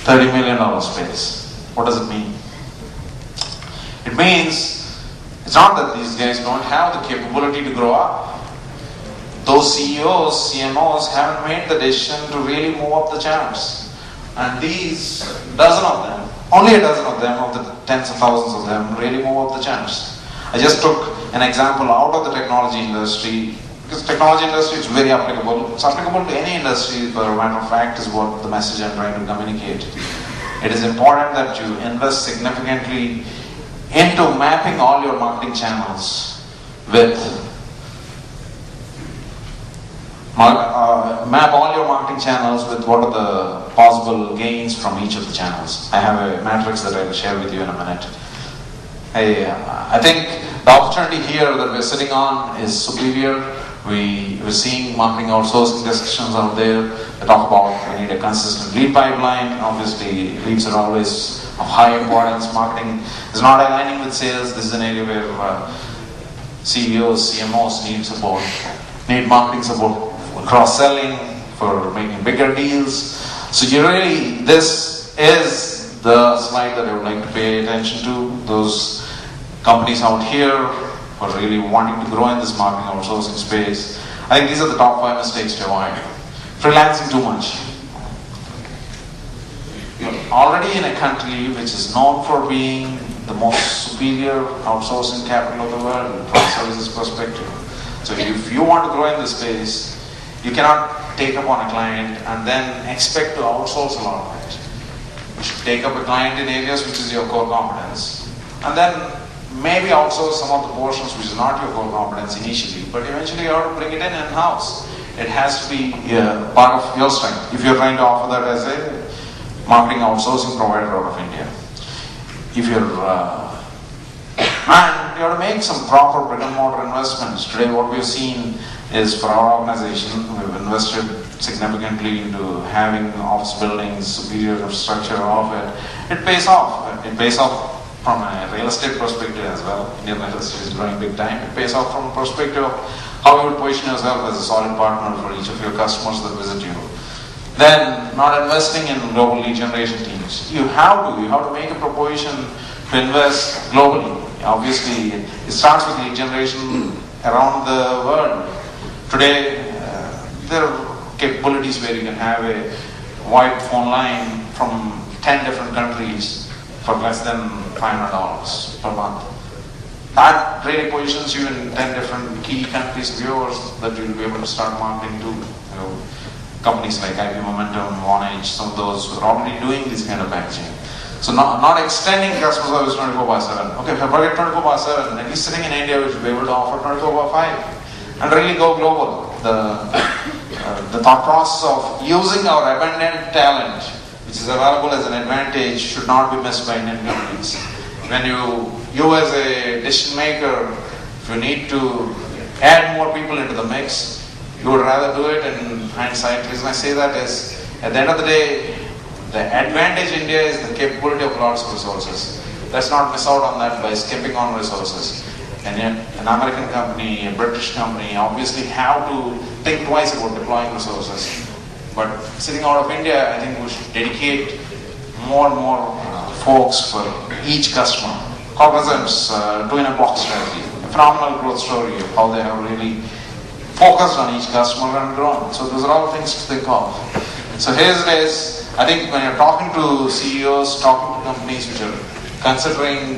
$30 million space. What does it mean? It means it's not that these guys don't have the capability to grow up. Those CEOs, CMOs haven't made the decision to really move up the charts. And these dozen of them, only a dozen of them, of the tens of thousands of them, really move up the charts. I just took an example out of the technology industry, because technology industry is very applicable. It's applicable to any industry, but a matter of fact is what the message I'm trying to communicate. It is important that you invest significantly into mapping all your marketing channels with map all your marketing channels with what are the possible gains from each of the channels. I have a matrix that I will share with you in a minute. I think the opportunity here that we're sitting on is superior. We're seeing marketing outsourcing discussions out there. They talk about we need a consistent lead pipeline. Obviously, leads are always of high importance. Marketing is not aligning with sales. This is an area where CEOs, CMOs need support, need marketing support, cross-selling, for making bigger deals. So this is the slide that I would like to pay attention to. Those companies out here who are really wanting to grow in this marketing outsourcing space. I think these are the top 5 mistakes to avoid. Freelancing too much. You're already in a country which is known for being the most superior outsourcing capital of the world from a services perspective. So if you want to grow in this space, you cannot take up on a client and then expect to outsource a lot of it. You should take up a client in areas which is your core competence, and then maybe outsource some of the portions which is not your core competence initially, but eventually you have to bring it in-house. It has to be part of your strength if you're trying to offer that as a marketing outsourcing provider out of India. If you're and you have to make some proper brick and mortar investments. Today what we've seen is, for our organization, we've invested significantly into having office buildings, superior infrastructure of it. It pays off. It pays off from a real estate perspective as well. Indian real estate is growing big time. It pays off from a perspective of how you would position yourself as a solid partner for each of your customers that visit you. Then, not investing in global lead generation teams. You have to make a proposition to invest globally. Obviously, it starts with lead generation around the world. Today, there are capabilities where you can have a wide phone line from 10 different countries for less than $500 per month. That really positions you in 10 different key countries of yours that you'll be able to start marketing to. Companies like IP Momentum, OneEdge, some of those who are already doing this kind of packaging. So not extending customer service 24/7. Okay, forget 24/7. At least sitting in India, we should be able to offer 24/5 and really go global. The thought process of using our abundant talent, which is available as an advantage, should not be missed by Indian companies. When you as a decision maker, if you need to add more people into the mix, you would rather do it in hindsight. The reason I say that is, at the end of the day, the advantage India is the capability of lots of resources. Let's not miss out on that by skipping on resources. And yet, an American company, a British company, obviously have to think twice about deploying resources. But sitting out of India, I think we should dedicate more and more folks for each customer. Cognizant's two-in-a-box strategy, a phenomenal growth story of how they have really focused on each customer and grown. So those are all things to think of. So here it is. I think when you're talking to CEOs, talking to companies which are considering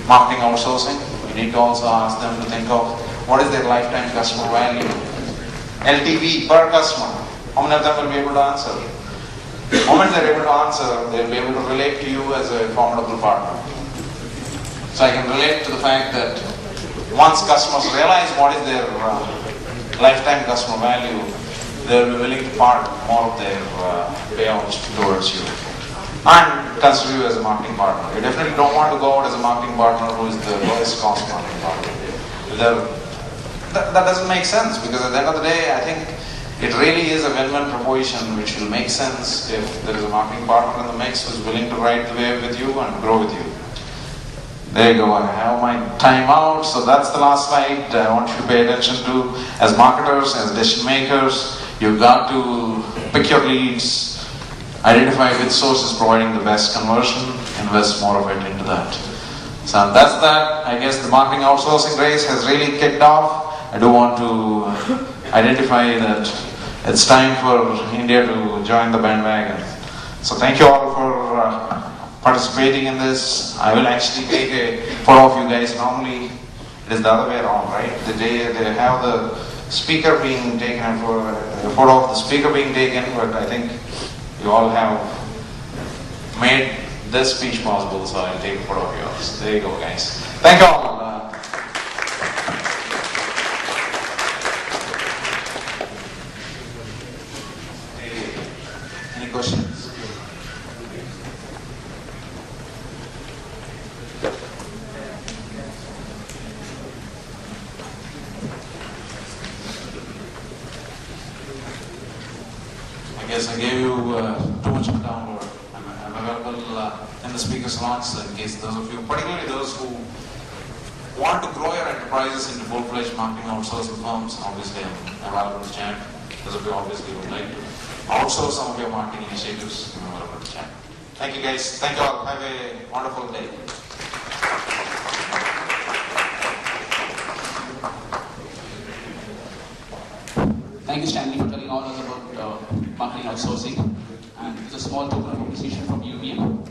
marketing outsourcing, you need to also ask them to think of what is their lifetime customer value, LTV per customer. How many of them will be able to answer? The moment they're able to answer, they'll be able to relate to you as a formidable partner. So I can relate to the fact that once customers realize what is their lifetime customer value, they'll be willing to part more of their payouts towards you and consider you as a marketing partner. You definitely don't want to go out as a marketing partner who is the lowest cost marketing partner. That doesn't make sense, because at the end of the day, I think it really is a win-win proposition which will make sense if there is a marketing partner in the mix who is willing to ride the wave with you and grow with you. There you go, I have my time out. So that's the last slide I want you to pay attention to. As marketers, as decision makers, you've got to pick your leads identify which source is providing the best conversion, invest more of it into that. So that's that. I guess the marketing outsourcing race has really kicked off. I do want to identify that it's time for India to join the bandwagon. So thank you all for participating in this. I will actually take a photo of you guys. Normally it is the other way around, right? The day they have the speaker being taken, for a photo of the speaker being taken, but I think you all have made this speech possible, so I'll take a photo of yours. There you go, guys. Thank you all. Any questions? I guess I gave you too much of a download. I'm available in the speaker's launch, so in case those of you, particularly those who want to grow your enterprises into full-fledged marketing outsourcing firms, obviously I'm available to chat. Those of you obviously would like to outsource some of your marketing initiatives, I'm available to chat. Thank you guys. Thank you all. Have a wonderful day. Thank you, Stanley, for telling all us about marketing outsourcing. And it's a small token of appreciation from UVM.